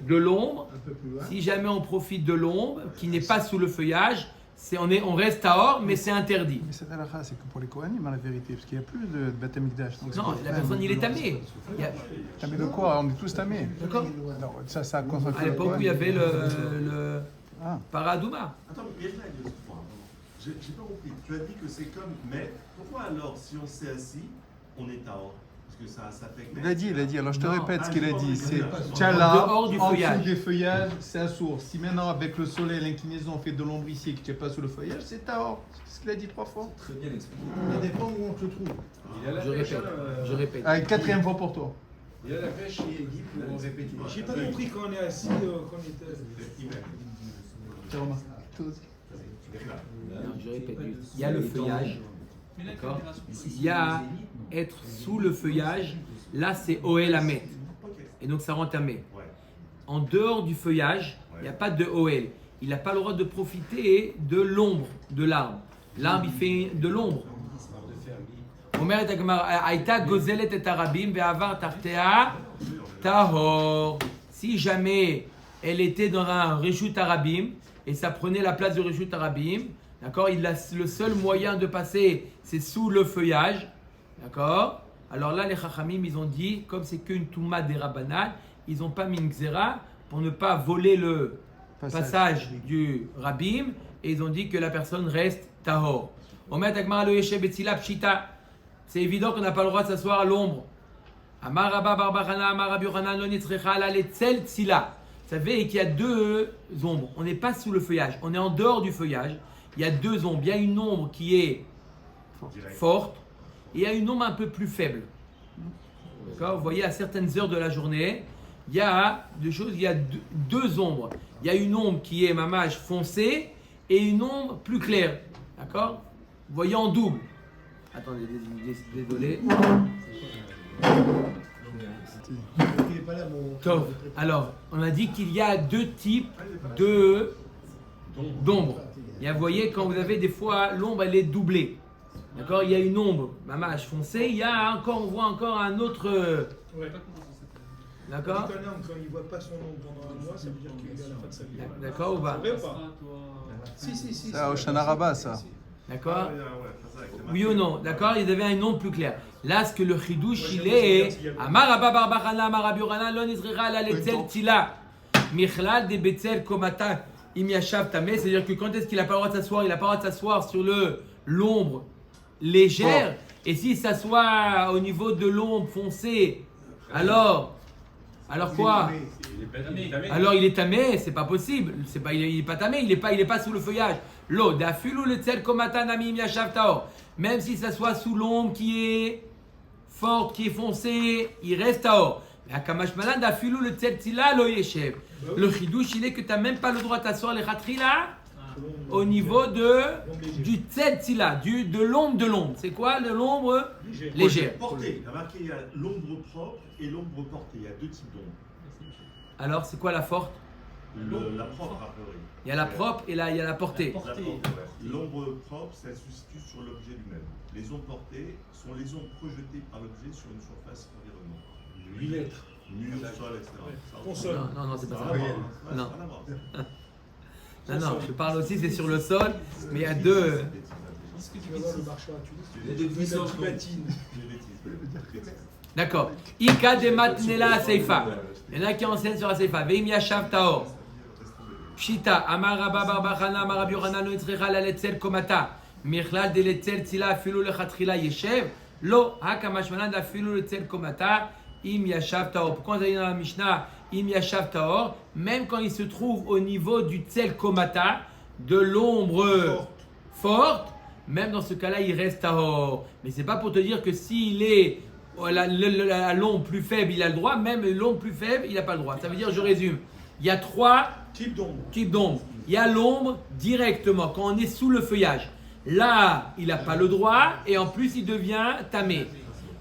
l'ombre, un peu plus loin. si jamais on profite de l'ombre, qui n'est pas sous le feuillage, on reste à or, mais c'est interdit. Mais cette halakha, c'est que pour les Kohanim, en la vérité, parce qu'il n'y a plus de Beth Amikdash. Non, la personne, il est tamé. Tamé de quoi? On est tous tamés. D'accord? Non, ça concerne À l'époque où il y avait le Ah. Paradouma. Attends, mais il y a une règle, j'ai pas compris. Tu as dit que c'est comme mais. Pourquoi alors, si on s'est assis, on est à or? Parce que ça fait que. Il a dit, alors je te répète ce qu'il a dit. C'est En Tchala, dehors du en feuillage. dessous des feuillages, c'est assourd. Si maintenant, avec le soleil, l'inclinaison fait de l'ombre ici et que tu n'es pas sous le feuillage, c'est Tahor. C'est ce qu'il a dit 3 fois. Très bien expliqué. Ça dépend où on se trouve. Je répète. Allez, 4e fois pour toi. Il y a la pêche qui est dit pour répéter. J'ai pas compris quand on est assis, quand on était. Non, je répète. Il y a le feuillage. D'accord? Il y a être sous le feuillage. Là, c'est Ohel Amet. Et donc, ça rend tamé. En dehors du feuillage, il n'y a pas de Ohel. Il n'a pas le droit de profiter de l'ombre de l'arbre. L'arbre, il fait de l'ombre. Omer et Agmar, Aïta gozelet et arabim ve'avar tartea tahor. Si jamais elle était dans un reshut arabim et ça prenait la place du reshut arabim, d'accord, le seul moyen de passer, c'est sous le feuillage, d'accord. Alors là, les chachamim, ils ont dit, comme c'est qu'une touma des rabbanan, ils n'ont pas mis une xéra pour ne pas voler le passage du rabbim, et ils ont dit que la personne reste tahor. Omer Agmar lo yeshev betzila pshita. C'est évident qu'on n'a pas le droit de s'asseoir à l'ombre. Amar Rabba Bar Bachana, Amar Rabbi Yochanan, lo nitzrecha ala letzel tzila. savez qu'il y a deux ombres. On n'est pas sous le feuillage, on est en dehors du feuillage. Il y a deux ombres. Il y a une ombre qui est forte et il y a une ombre un peu plus faible. D'accord? Vous voyez, à certaines heures de la journée, il y a deux ombres. Il y a une ombre qui est mamache foncée et une ombre plus claire. D'accord? Vous voyez en double. Attendez, désolé. Il est pas là, mon. Top. Alors, on a dit qu'il y a deux types d'ombres. Et vous voyez, quand vous avez des fois, l'ombre, elle est doublée. D'accord? Il y a une ombre, mamache foncée. Il y a encore, on voit encore un autre. Ouais. D'accord? Quand il ne voit pas son nom pendant un mois, ça veut dire qu'il est à la fin de sa vie. D'accord ou pas? C'est vrai ou pas? Si. C'est à Oshana Rabbah, ça. D'accord? Oui ou non? D'accord? Ils avaient un nom plus clair. Là, ce que le chidouche, il est Amar Abba Bar Bachana, Amar Rabbi Yochanan, Lo Nizrira la Letzel Tila, Michlal de Betzel Komata, Im Yashav Tameh. C'est-à-dire que quand est-ce qu'il n'a pas le droit de s'asseoir? Il n'a pas le droit de s'asseoir sur l'ombre légère. Et s'il s'assoit au niveau de l'ombre foncée, alors quoi? Alors il est tamé, c'est pas possible. Il est pas tamé, il est pas sous le feuillage. L'eau, d'afulu le tel komata namim yashav taor. Même si ça soit sous l'ombre qui est forte, qui est foncée, il reste taor. Mais akamash malan d'afulu le tel tila lo yeshev. Le chidouche, il est que tu n'as même pas le droit de t'asseoir les khatrila au niveau du tzed tila, de l'ombre de l'ombre. C'est quoi l'ombre légère? Portée. Il y a marqué il y a l'ombre propre et l'ombre portée. Il y a deux types d'ombre. Alors, c'est quoi la forte? La propre, a priori. Il y a la propre et là, il y a la portée. La portée, ouais. L'ombre propre, ça se situe sur l'objet lui-même. Les ombres portées sont les ombres projetées par l'objet sur une surface environnante. Millimètre. Mur, sol, etc. Console. Non, c'est pas ça. Ouais, Non. ça n'a rien à voir. Non, je parle aussi, c'est sur le sol, mais il y a deux. Tu vas voir le marchand à Tunis. Il y a des puissances. D'accord. Ika de matnela seifa. Il y en a qui enseignent sur la seifa. Veim yashav taor. Pshita. Amar Rabba Bar Bachana, Amar Rabbi Yochanan, Lo Yitzricha la letzel komata. Michlal de letzel tila afilu lechatchila yeshev. Lo hakamash manan afilu letzel komata. Im yashav taor. Pourquoi on a dit dans la Mishnah Im yashav taor? Même quand il se trouve au niveau du tzel komata, de l'ombre forte, même dans ce cas-là, il reste taor. Mais c'est pas pour te dire que s'il est à l'ombre plus faible, il a le droit, même l'ombre plus faible, il n'a pas le droit. Ça veut dire, je résume, il y a trois types d'ombre. Il y a l'ombre directement, quand on est sous le feuillage. Là, il n'a pas le droit, et en plus, il devient tamé.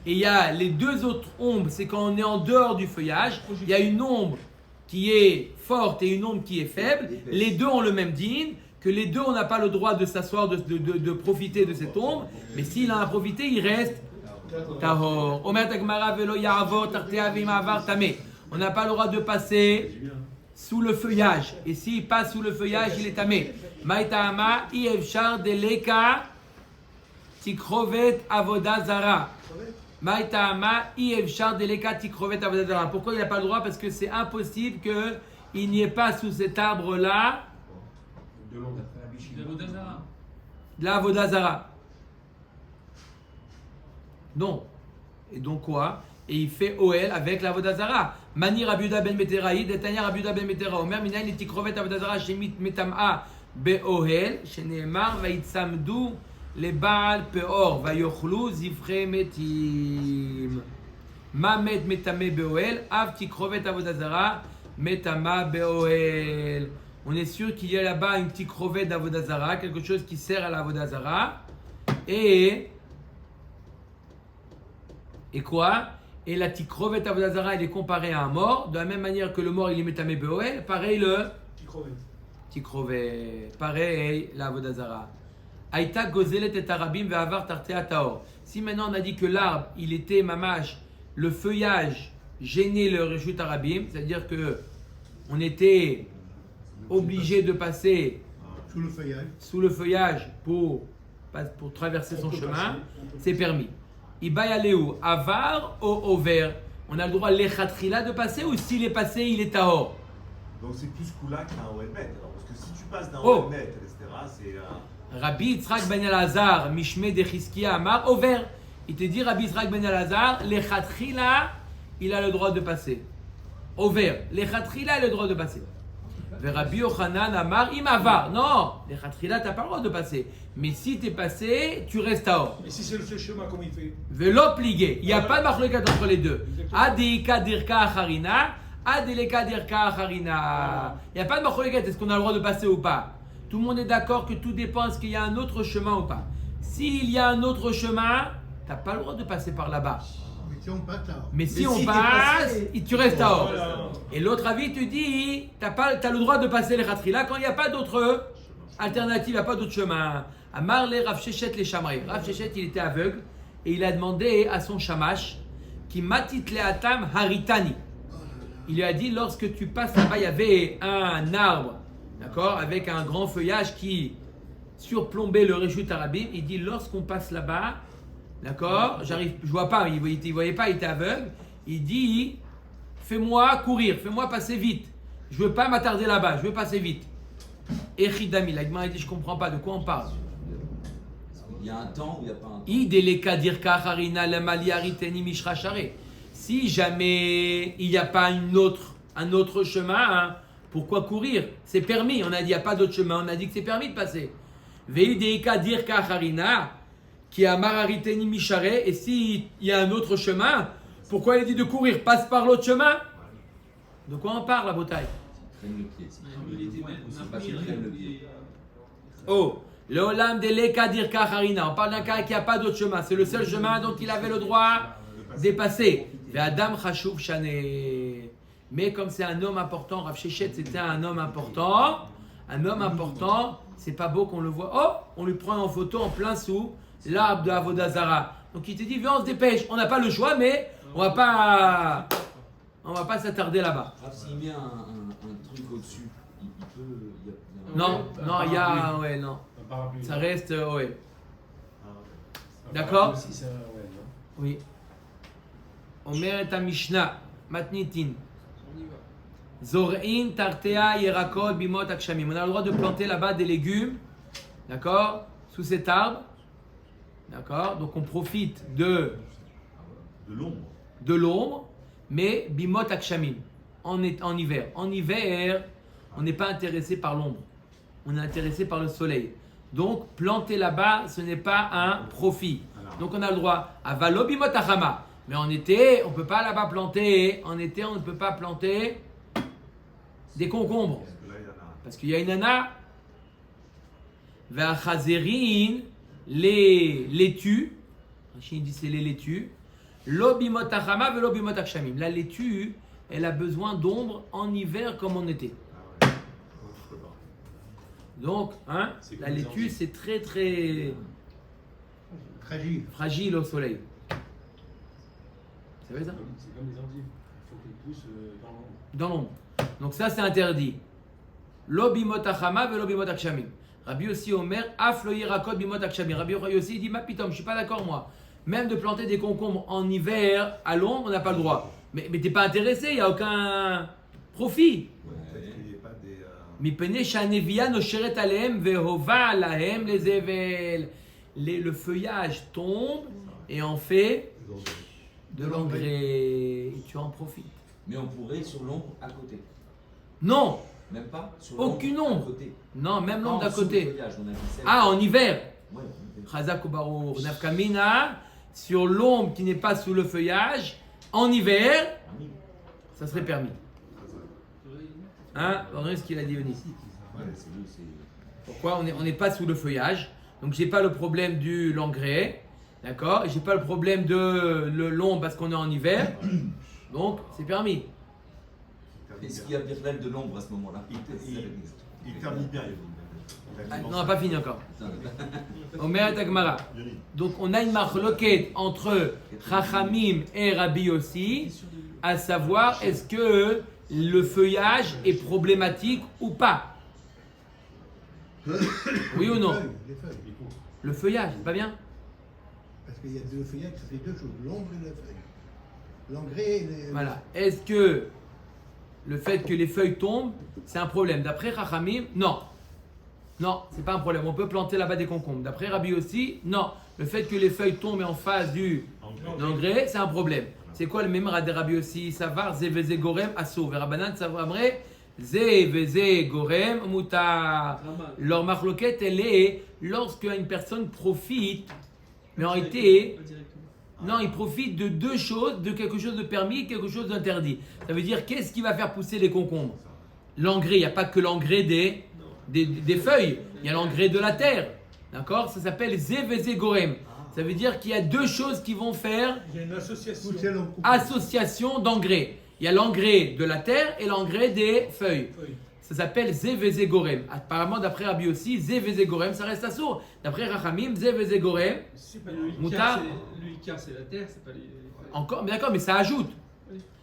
Et il y a les deux autres ombres, c'est quand on est en dehors du feuillage. Il y a une ombre qui est forte et une ombre qui est faible. Les deux ont le même din, que les deux, on n'a pas le droit de s'asseoir, de profiter de cette ombre. Mais s'il en a profité, il reste tahor. On n'a pas le droit de passer sous le feuillage. Et s'il passe sous le feuillage, il est tamé. Maïtama ievchar deleka tikrovet avoda zara. Maïtama ievchar deleka tikrovet avoda zara. Pourquoi il n'a pas le droit? Parce que c'est impossible qu'il n'y ait pas sous cet arbre-là de la avoda zara. Non. Et donc quoi? Et il fait Oel avec la Vodazara. Mani Rabiuda ben Meteraï, Detania Rabiuda ben Metera. Omer Minaï Litikrovet Avodazara, Shemit Metam'a Be'ohel, Sheneemar, Vaitsamdu, le Baal Peor, Vayochlu, Zifre Metim. Mamet Metame Be'ohel, Av Tikrovet Avodazara, Metama Be'ohel. On est sûr qu'il y a là-bas une Tikrovet d'Avodazara, quelque chose qui sert à la Vodazara. Et quoi? Et la tikrovet avodazara, elle est comparée à un mort. De la même manière que le mort, il est métamé beoel. Pareil le tikrovet. Pareil la avodazara. Aïta gozelet et arabim ve'avar tartea taor. Si maintenant on a dit que l'arbre, il était mamash, le feuillage gênait le reshut arabim, c'est-à-dire que on était obligé de passer sous le feuillage pour traverser son chemin, c'est permis. Ibayaleu, avar ou over. On a le droit lechatchila de passer, ou s'il est passé, il est tahor. Donc c'est plus coula qu'un Oelmet. Parce que si tu passes d'un Oelmet, etc., c'est Rabbi Yitzhak ben Elazar, Mishme de Chizkia Amar, over. Il te dit, Rabbi Yitzhak ben Elazar, lechatchila, il a le droit de passer. au vert. Les khatrila a le droit de passer. Rabbi Yochanan Amar Imavar. Non, les khatrila, tu n'as pas le droit de passer. Mais si tu es passé, tu restes à or. Et si c'est le seul chemin, comment il fait? Velo pligué. Il n'y a pas de machlokat entre les deux. Adika dirka acharina. Adeleka dirka acharina. Il n'y a pas de machlokat. Est-ce qu'on a le droit de passer ou pas? Tout le monde est d'accord que tout dépend. Est-ce qu'il y a un autre chemin ou pas? S'il y a un autre chemin, tu n'as pas le droit de passer par là-bas. Mais si on passe là. Mais si Mais on si t'es passe, passé, tu restes à or. Voilà. Et l'autre avis, tu dis, tu as le droit de passer les khatrila quand il n'y a pas d'autre alternative, il n'y a pas d'autre chemin. Amar le Rav Shechet les Shamray. Rav Shechet, il était aveugle et il a demandé à son shamash qui matit le atam haritani. Il lui a dit, lorsque tu passes là-bas, il y avait un arbre, d'accord, avec un grand feuillage qui surplombait le Réchut Arabim. Il dit, lorsqu'on passe là-bas, d'accord, je vois pas, il voyait pas, il était aveugle. Il dit, fais-moi courir, fais-moi passer vite. Je veux pas m'attarder là-bas, je veux passer vite. Et Chidami, la Gemara dit, je comprends pas, de quoi on parle? Il y a un temps ou il n'y a pas un temps? Ideleka dirka harina la maliariteni mishra share. Si jamais il n'y a pas un autre chemin, hein, pourquoi courir? C'est permis, on a dit il n'y a pas d'autre chemin, on a dit que c'est permis de passer. Veideleka dirka harina qui a marariteni mishare. Et s'il y a un autre chemin, pourquoi il dit de courir? Passe par l'autre chemin. De quoi on parle, la bataille? Traîne le pied. C'est pas qu'il traîne le pied. Oh, le olam de leka dirka harina. On parle d'un cas qui n'a pas d'autre chemin. C'est le seul chemin dont il avait le droit de dépasser. Adam chashuv shane. Mais comme c'est un homme important, Rav Shechet c'était un homme important. Un homme important, c'est pas beau qu'on le voit. Oh, on lui prend en photo en plein sous l'arbre de Avodah Zara. Donc il te dit, viens, on se dépêche. On n'a pas le choix, mais on va pas s'attarder là-bas. Rav, s'il met un truc au-dessus, il peut. Non, il y a, ouais, non. Ça reste, ouais. D'accord? Oui. Omer et Mishnah, Matnitin. Zor'in, Tartea, Yerakot, Bimot, Akshamim. On a le droit de planter là-bas des légumes, d'accord, sous cet arbre, d'accord. Donc on profite de l'ombre, mais Bimot, Akshamim, en hiver. En hiver, on n'est pas intéressé par l'ombre, on est intéressé par le soleil. Donc planter là-bas, ce n'est pas un profit. Donc on a le droit à Valo, Bimot, Achama. Mais en été, on ne peut pas là-bas planter. En été, on ne peut pas planter des concombres. Parce qu'il y a une nana. Ve'achazerin, les laitues. Rachid dit c'est les laitues. L'obimot achama ve'lobimot akshamim. La laitue, elle a besoin d'ombre en hiver comme en été. Donc, hein, la laitue, c'est très très fragile au soleil. Vous savez ça? C'est comme les endives. Il faut qu'ils poussent dans l'ombre. Donc ça c'est interdit. Lo bimot achama ve lo bimot akshamim. Rabbi aussi Omer af lo yirakot bimot akshamim. Rabbi aussi dit ma pitom, je suis pas d'accord moi. Même de planter des concombres en hiver à l'ombre, on n'a pas le droit. Mais t'es pas intéressé, il y a aucun profit. Mi pene shanevia no sheret alehem vehova lahem les evel. Le feuillage tombe et en fait de l'engrais et tu en profites. Mais on pourrait sur l'ombre à côté. Non, même pas sur aucune ombre. À côté. Non, même l'ombre d'à côté. On a En hiver. Ouais, Chazak ou Barour, Nafkamina, sur l'ombre qui n'est pas sous le feuillage, en hiver, ça serait permis. Hein? Regardez ce qu'il a dit Oni. Pourquoi on n'est pas sous le feuillage? Donc j'ai pas le problème du l'engrais, d'accord? Et j'ai pas le problème de l'ombre parce qu'on est en hiver. Donc c'est permis. Est-ce qu'il y a Birlel de l'ombre à ce moment-là? Il termine bien. Non, on n'a pas fini encore. Omer et Agmara. Donc on a une marloquette entre Chachamim et Rabbi aussi, à savoir est-ce que le feuillage est problématique ou pas? Oui ou non? Les feuilles. Le feuillage, c'est pas bien? Parce qu'il y a deux feuillages, ça fait deux choses, l'ombre et la feuille. L'engrais et les... Voilà. Est-ce que le fait que les feuilles tombent, c'est un problème? D'après Chachamim, non. Non, c'est pas un problème. On peut planter là-bas des concombres. D'après Rabbi aussi, non. Le fait que les feuilles tombent en face du L'engrais, c'est un problème. C'est quoi le même Rabbi aussi? Savar zeveze gorem asso. Verabanan savamre zeveze gorem mutar. Leur marloquette, elle est lorsque une personne profite, mais en réalité, non, il profite de deux choses, de quelque chose de permis et quelque chose d'interdit. Ça veut dire, qu'est-ce qui va faire pousser les concombres? L'engrais, il n'y a pas que l'engrais des feuilles, il y a l'engrais de la terre. D'accord? Ça s'appelle zeveze gorem. Ça veut dire qu'il y a deux choses qui vont faire Il y a une association. association d'engrais. Il y a l'engrais de la terre et l'engrais des feuilles. Ça s'appelle zeveze gorem. Apparemment, d'après Rabbi aussi, zeveze gorem, ça reste assourd. D'après Rachamim, zeveze gorem, C'est pas le Moutar. L'Ikar, c'est la terre, c'est pas les. encore, mais d'accord, mais ça ajoute.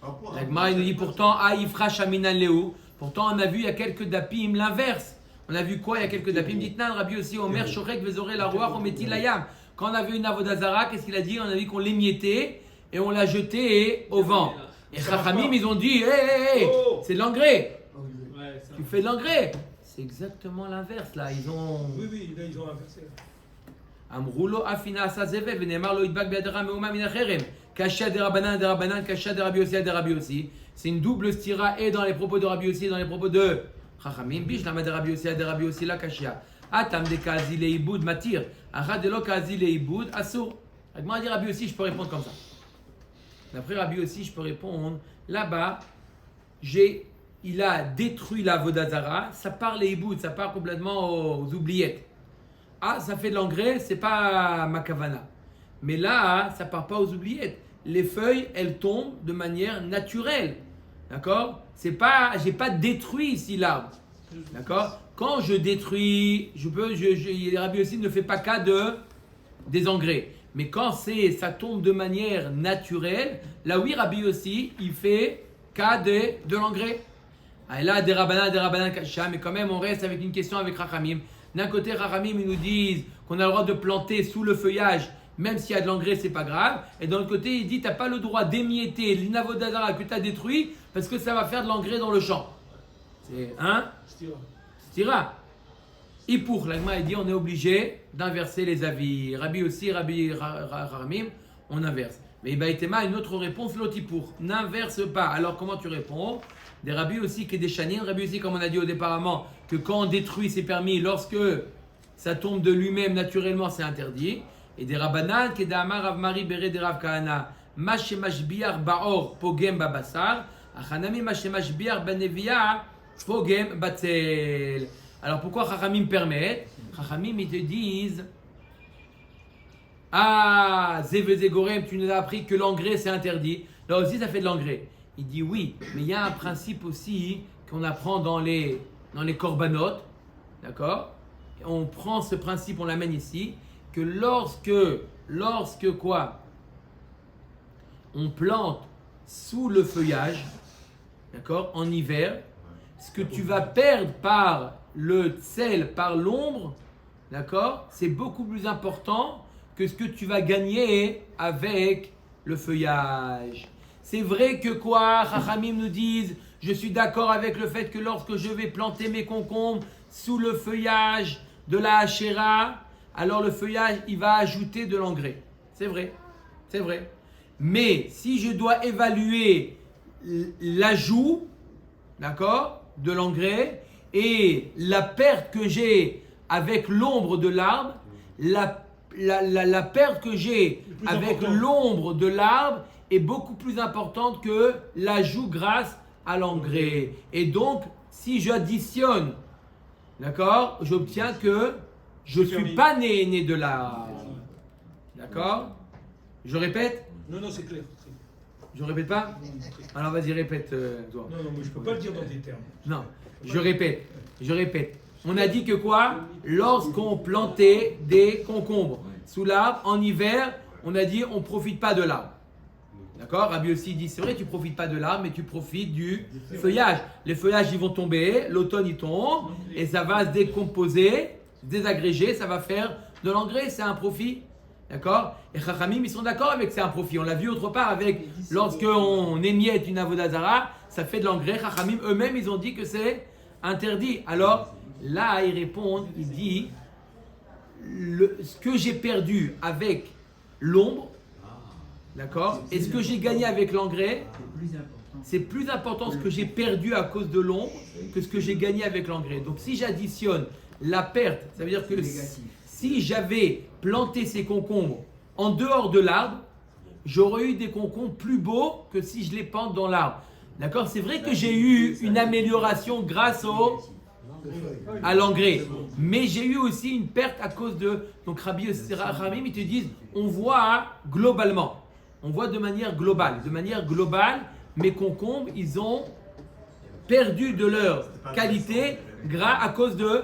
Rapport à- L'Agma, il nous dit pourtant, Aïfra Shaminan Léou. Pourtant, on a vu, il y a quelques dapim l'inverse. On a vu quoi? Il y a quelques dapim. Dites-nan, Rabbi aussi, Omer, Shorek, Vezoré, la roi, Ometi, Layam. Quand on a vu une avodazara, qu'est-ce qu'il a dit? On a dit qu'on l'émiettait et on l'a jeté au vent. Et Chachamim, ils ont dit, hé, c'est de l'engrais. Ouais, ça. Tu fais de l'engrais. C'est exactement l'inverse, là. Ils ont. Oui, là, ils ont inversé. Amroulo afina sazeve venemar lo idbak be'adara meuma min acherem. Kasha de Rabbanan, kasha de Rabbi aussi. C'est une double stira et dans les propos de Rabbi aussi et dans les propos de Chachamim. Bish lama de Rabbi aussi la kasha. Atam de kazi leiboud matir. Achad de lo kazi leiboud assour. Agma dit Rabbi aussi, je peux répondre comme ça. D'après Rabbi aussi, je peux répondre. Là-bas, il a détruit la Vodazara. Ça part leiboud, ça part complètement aux oubliettes. Ah, ça fait de l'engrais, c'est pas ma kavana. Mais là, ça part pas aux oubliettes. Les feuilles, elles tombent de manière naturelle. D'accord? C'est pas, j'ai pas détruit ici l'arbre. D'accord? Quand je détruis, Rabbi aussi ne fait pas cas des engrais. Mais quand ça tombe de manière naturelle, là oui, Rabbi aussi, il fait cas de l'engrais. Ah, et là, des Rabbanan, Kasha, mais quand même, on reste avec une question avec Rachamim. D'un côté, Rachamim, ils nous disent qu'on a le droit de planter sous le feuillage, même s'il y a de l'engrais, c'est pas grave. Et d'un autre côté, il dit, tu n'as pas le droit d'émietter l'inavodazara que tu as détruit, parce que ça va faire de l'engrais dans le champ. C'est, Stira. Et pour l'agma, il dit, on est obligé d'inverser les avis. Rabbi aussi, Rachamim, on inverse. Mais Ibaïtema, une autre réponse, l'otipour. N'inverse pas. Alors, comment tu réponds? Des rabbis aussi, qui des chanines, rabbi aussi, comme on a dit au départ, que quand on détruit, c'est permis. Lorsque ça tombe de lui-même, naturellement, c'est interdit. Et des rabbanan, qui des amar Rav Mari bere de Rav Kahana, mashemash biar baor pogem babasar, achanami mashemash biar banevia pogem batzel. Alors pourquoi Chachamim permettent? Chachamim, ils te disent, ah, zeveze gorem, tu nous as appris que l'engrais c'est interdit. Là aussi, ça fait de l'engrais. Il dit oui, mais il y a un principe aussi qu'on apprend dans les corbanotes, d'accord? On prend ce principe, on l'amène ici, que lorsque quoi? On plante sous le feuillage, d'accord? En hiver, ce que tu vas perdre par le tsel, par l'ombre, d'accord? C'est beaucoup plus important que ce que tu vas gagner avec le feuillage. C'est vrai que quoi? Chachamim nous disent, je suis d'accord avec le fait que lorsque je vais planter mes concombres sous le feuillage de la hachéra, alors le feuillage, il va ajouter de l'engrais. C'est vrai, c'est vrai. Mais si je dois évaluer l'ajout, d'accord, de l'engrais et la perte que j'ai avec l'ombre de l'arbre, la perte que j'ai avec l'ombre de l'arbre est beaucoup plus importante que l'ajout grâce à l'engrais. Et donc, si j'additionne, d'accord, j'obtiens que je ne suis pas né de l'arbre. D'accord? Je répète? Non, c'est clair. Je répète pas? Alors vas-y, répète toi. Non, mais je ne peux pas le dire dans des termes. Non, je répète. On a dit que quoi? Lorsqu'on plantait des concombres sous l'arbre, en hiver, on a dit on ne profite pas de l'arbre. D'accord? Rabbi aussi dit, c'est vrai, tu ne profites pas de l'arbre, mais tu profites du feuillage. Les feuillages, ils vont tomber, l'automne, il tombe, et ça va se décomposer, se désagréger, ça va faire de l'engrais, c'est un profit. D'accord? Et Chachamim, ils sont d'accord avec c'est un profit. On l'a vu autre part avec, lorsqu'on émiette une avodazara, ça fait de l'engrais. Chachamim, eux-mêmes, ils ont dit que c'est interdit. Alors, là, ils répondent, ils disent, ce que j'ai perdu avec l'ombre, D'accord? Et ce que j'ai gagné avec l'engrais, C'est plus important. c'est plus important ce que j'ai perdu à cause de l'ombre que ce que j'ai gagné avec l'engrais. Donc si j'additionne la perte, ça veut dire que Négatif. si j'avais planté ces concombres en dehors de l'arbre, j'aurais eu des concombres plus beaux que si je les plante dans l'arbre. D'accord? C'est vrai que j'ai eu une amélioration grâce à l'engrais, mais j'ai eu aussi une perte à cause de... Donc Rabbi Ramim, ils te disent, on voit globalement, on voit de manière globale. De manière globale, mes concombres, ils ont perdu de leur qualité à cause de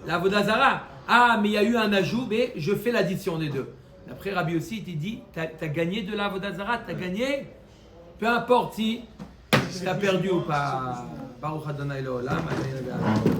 la Vodazara. Ah, mais il y a eu un ajout, mais je fais l'addition des deux. Après Rabbi aussi, il te dit, tu as gagné de la Vodazara, tu as gagné, peu importe si tu as perdu ou pas. Baruch Adonai Leolam, Amen.